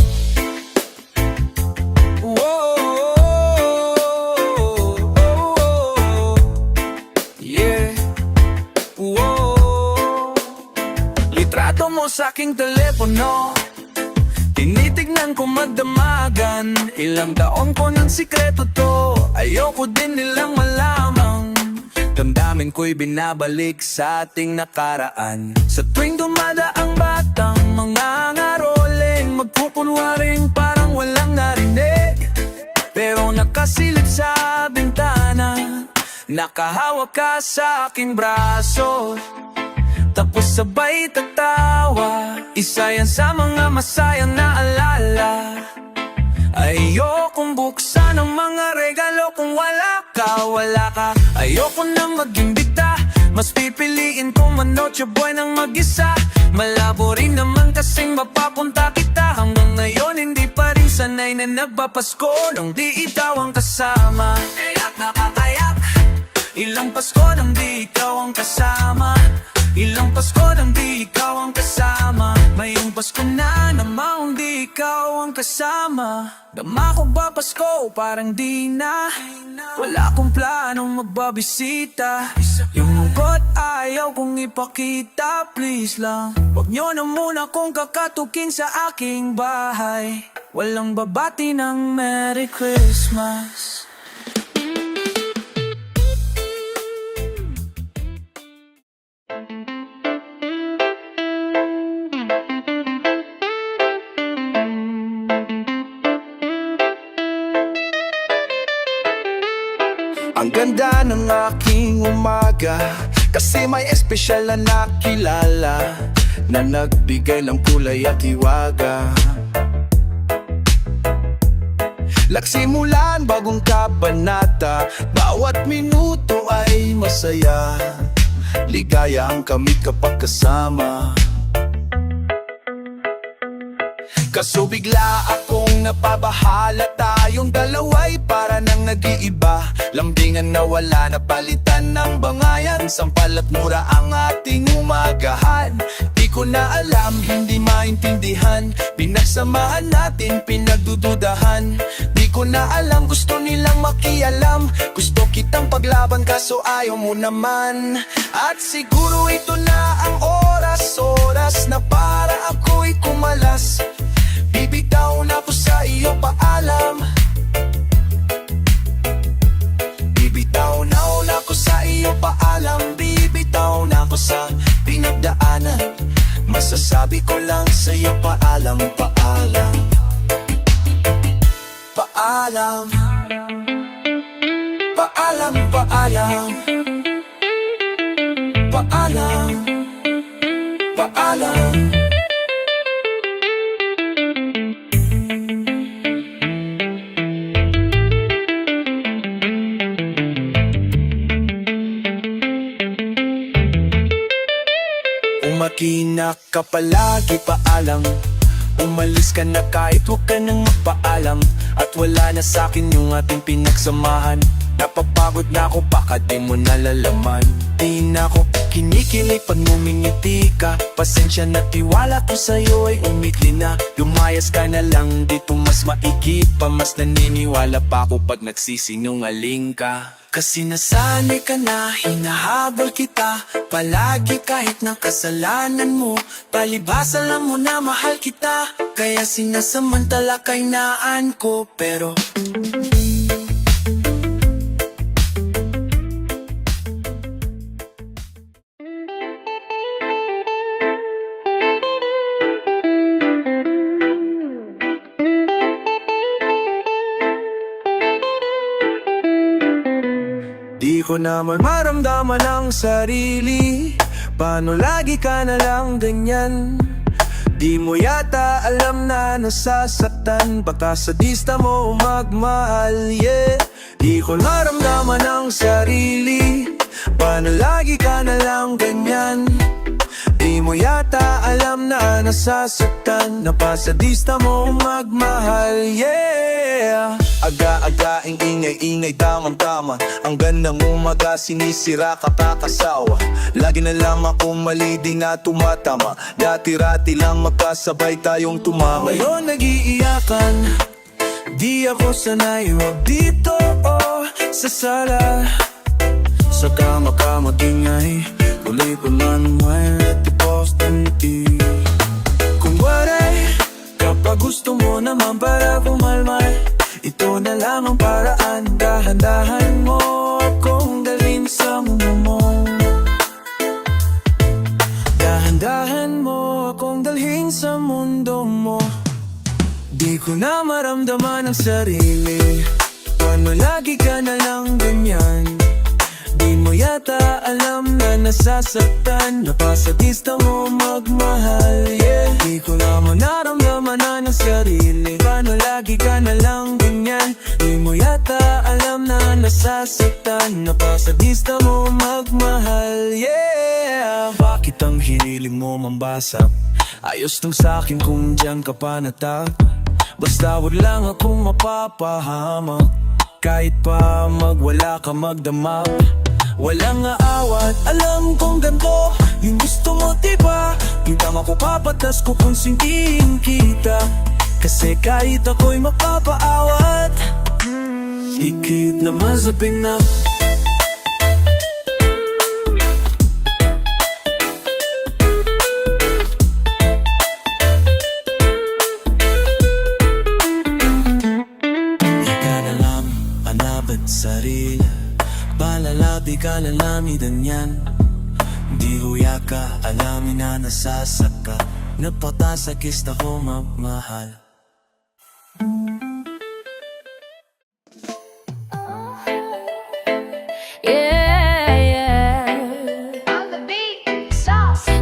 Yeah. Whoa. Litrato mo sa aking telepono, tinitignan ko magdamagan. Ilang taon ko ng sikreto to, ayoko din nilang malamang. Damdamin ko'y binabalik sa ating nakaraan. Sa tuwing dumadaang batang mga ngaroling, magpupunwaring parang walang narinig. Pero nakasilip sa bintana, nakahawak ka sa aking braso, tapos sabay tatawa. Isa yan sa mga masayang naalala. Ayokong buksan ang mga regalo kung wala ka, wala ka. Ayoko na mag-imbita, mas pipiliin kong manoche boy ng mag-isa. Malabo rin naman kasing mapapunta kita. Hanggang ngayon hindi pa rin sanay na nagpapasko nang di ikaw ang kasama. Kaya't nakakayak, ilang Pasko nang di ikaw ang kasama. Ilang Pasko nang di ikaw ang kasama. Ngayong Pasko na namang di ikaw ang kasama. Dama ko ba Pasko? Parang di na. Wala akong planong magbabisita. Yung lungkot ayaw kong ipakita. Please lang, wag nyo na muna kong kakatukin sa aking bahay. Walang babati ng Merry Christmas. Ang ganda ng aking umaga, kasi may espesyal na nakilala, na nagbigay ng kulay at hiwaga. Lagsimulan, bagong kabanata, bawat minuto ay masaya. Ligaya ang kamit kapag kasama. Kaso bigla akong napabahala, tayong dalawa'y para nang nag-iiba. Lambingan na wala na palitan ng bangayan, sampal at mura ang ating umagahan. Di ko na alam, hindi maintindihan, pinagsamahan natin, pinagdududahan. Di ko na alam, gusto nilang makialam, gusto kitang paglaban kaso ayaw mo naman. At siguro ito na ang oras na para ako'y kumalas. Bibitaw na ko sa iyo, paalam. Bibitaw na ko sa iyo, paalam. Bibitaw na ko sa pinagdaanan. Masasabi ko lang sa iyo, paalam, paalam. Paalam. Paalam, paalam. Paalam. Paalam. Umakina ka palagi, paalam. Umalis ka na kahit huwag ka nang magpaalam. At wala na sa'kin yung ating pinagsamahan. Napapagod na ako, baka di mo nalalaman. Di na ako kinikilig pag ngumingiti ka. Pasensya na, tiwala ko sa'yo ay umitli na. Lumayas ka na lang dito, mas maigit pa. Mas naniniwala pa ako pag nagsisinungaling ka. Kasi nasanay ka na, hinahabol kita palagi kahit na kasalanan mo. Palibhas alam mo na mahal kita, kaya sinasamantala kainaan ko. Pero di ko naman maramdaman ang sarili. Paano lagi ka na lang ganyan? Di mo yata alam na nasasaktan, baka sadista mo magmahal, yeah. Di ko naramdaman ang sarili, paano lagi ka na lang ganyan? Di mo yata alam na nasasaktan, napasadista mo magmahal, yeah. Aga-aga, ingay-ingay, tamang-tama, ang gandang umaga, sinisira ka pa kasawa. Lagi na lang ako mali, di na tumatama, dati-rati lang magkasabay tayong tumama. Ngayon nag-iiyakan, di ako sanay, wag dito, oh, sa sala. Sa kama ka magingay, uli ko man at i-post kung waray, kapag gusto mo naman para kumalmay, ito na lang ang paraan, dahan-dahan mo akong dalhin sa mundo mo. Dahan-dahan mo akong dalhin sa mundo mo. Di ko na maramdaman ang sarili, paano lagi ka na lang ganyan? Di mo yata alam na nasasaktan, napasadista mo magmahal, yeah. Di ko naman naramdaman ang sarili, paano lagi ka na lang ganyan? Di mo yata alam na nasasaktan, napasadista mo magmahal, yeah. Bakit ang hiniling mo mambasa? Ayos lang sa'kin kung diyan ka pa natag, basta wag lang akong mapapahamak. Kahit pa magwala ka magdamag, walang aawat, alam kong ganito yung gusto mo, diba? Di naman ko papatas ko kung sindihin kita, kasi kahit ako'y mapapaawat, higit na masabing na. Di ka nalam, anabat sarili, palalabi ka lalamidan yan. Di huya ka, alamin na nasasaka, napatasakis na ko magmahal.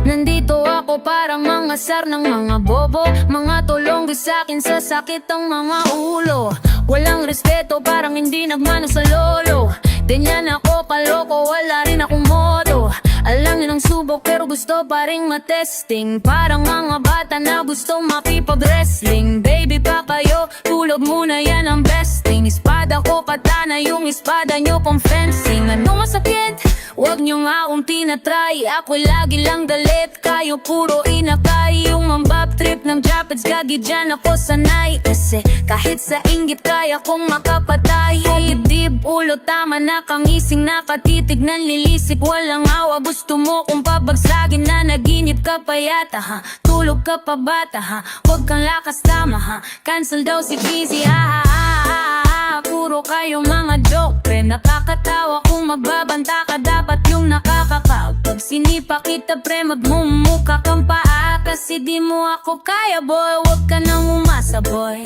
Nandito ako parang mga sar ng mga bobo, mga tulong sa'kin sa sakit ang mga ulo. Walang respeto, parang hindi nagmano sa lolo. Ganyan ako kaloko, wala rin akong modo. Alam niyo ng subok pero gusto pa rin matesting, parang mga bata na gusto makipag-wrestling. Baby pa kayo, tulog muna yan ang best thing. Espada ko katana, yung espada nyo pang fencing. Ano masakit? Huwag nyo nga tinatry, ako'y lagi lang galit, kayo puro inakay. Yung mambab trip ng Japads, gagi dyan ako sanay, kasi kahit sa inggit kaya kong makapatay. Dibdib, ulo tama na kangising, nakatitig ng lilisik, walang awa. Gusto mo kung pabagsagin na naginip ka pa yata, ha? Tulog ka pa bata, ha? Huwag kang lakas tama, ha? Cancel daw si Busy, ha ha ha ha. Puro kayo mga joke, pre, nakakatawa kung magbabanta ka, dapat yung nakakaka. Pag sinipa kita, pre, magmumuka kang paa, kasi di mo ako kaya, boy. Huwag ka nang umasa, boy,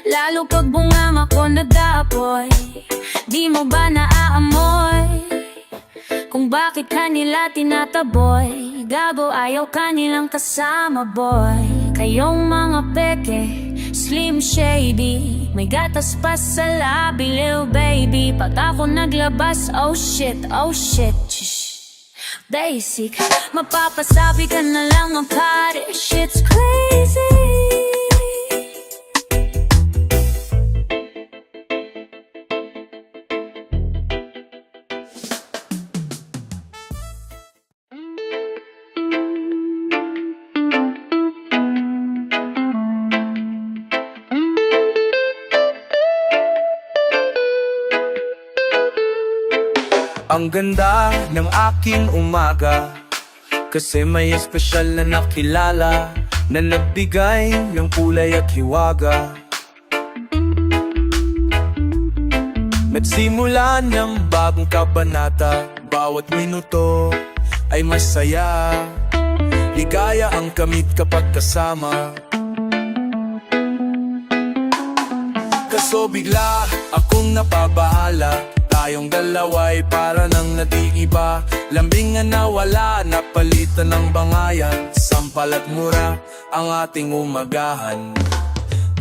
lalo pag bungama ko nadapoy. Di mo ba naaamoy kung bakit kanila tinataboy? Gago, ayaw kanilang kasama, boy. Kayong mga peke, Slim Shady, may gatas pa sa labi, lil baby. Pag ako naglabas, oh shit, shh. Basic, mapapasabi ka na lang ng pare, shit's crazy. Ang ganda ng aking umaga, kasi may espesyal na nakilala, na nagbigay ng kulay at hiwaga. Nagsimula ng bagong kabanata, bawat minuto ay masaya. Ligaya ang kamit kapag kasama. Kaso bigla akong napabahala, tayong dalawa'y para nang nag-iiba. Lambing nga nawala, napalitan ng bangayan. Sampal at mura ang ating umagahan.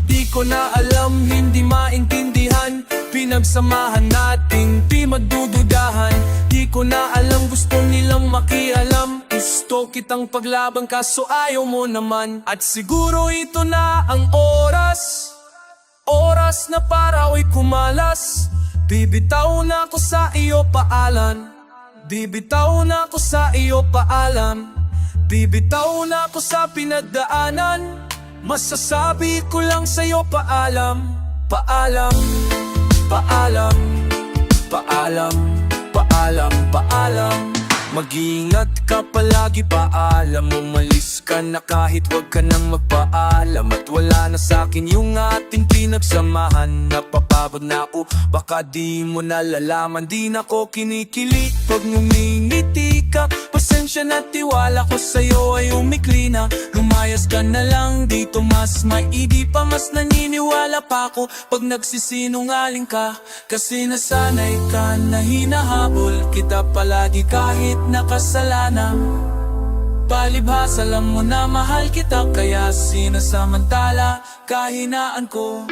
Di ko na alam, hindi maintindihan. Pinagsamahan natin, di madududahan. Di ko na alam, gusto nilang makialam. Gusto kitang paglaban kaso ayaw mo naman. At siguro ito na ang oras, oras na para ako'y kumalas. Bibitaw na ako sa iyo, paalam. Bibitaw na ako sa iyo, paalam. Bibitaw na ako sa pinagdaanan. Masasabi ko lang sa'yo, paalam. Paalam, paalam, paalam, paalam, paalam. Mag-iingat ka palagi, paalam. Umalis ka na kahit wag ka nang magpaalam. At wala na sa'kin yung ating pinagsamahan. Napapagod na ako, baka di mo nalalaman. Di na ko kinikilig pag ngumingiti ka. Pasensya na, tiwala ko sa'yo ay umikli na. Lumayas ka na lang dito, mas maigi pa. Mas naniniwala pa ako pag nagsisinungaling ka. Kasi nasanay ka na hinahabol kita palagi kahit nakasalanan. Palibhasa, alam mo na mahal kita, kaya sinasamantala kahinaan ko.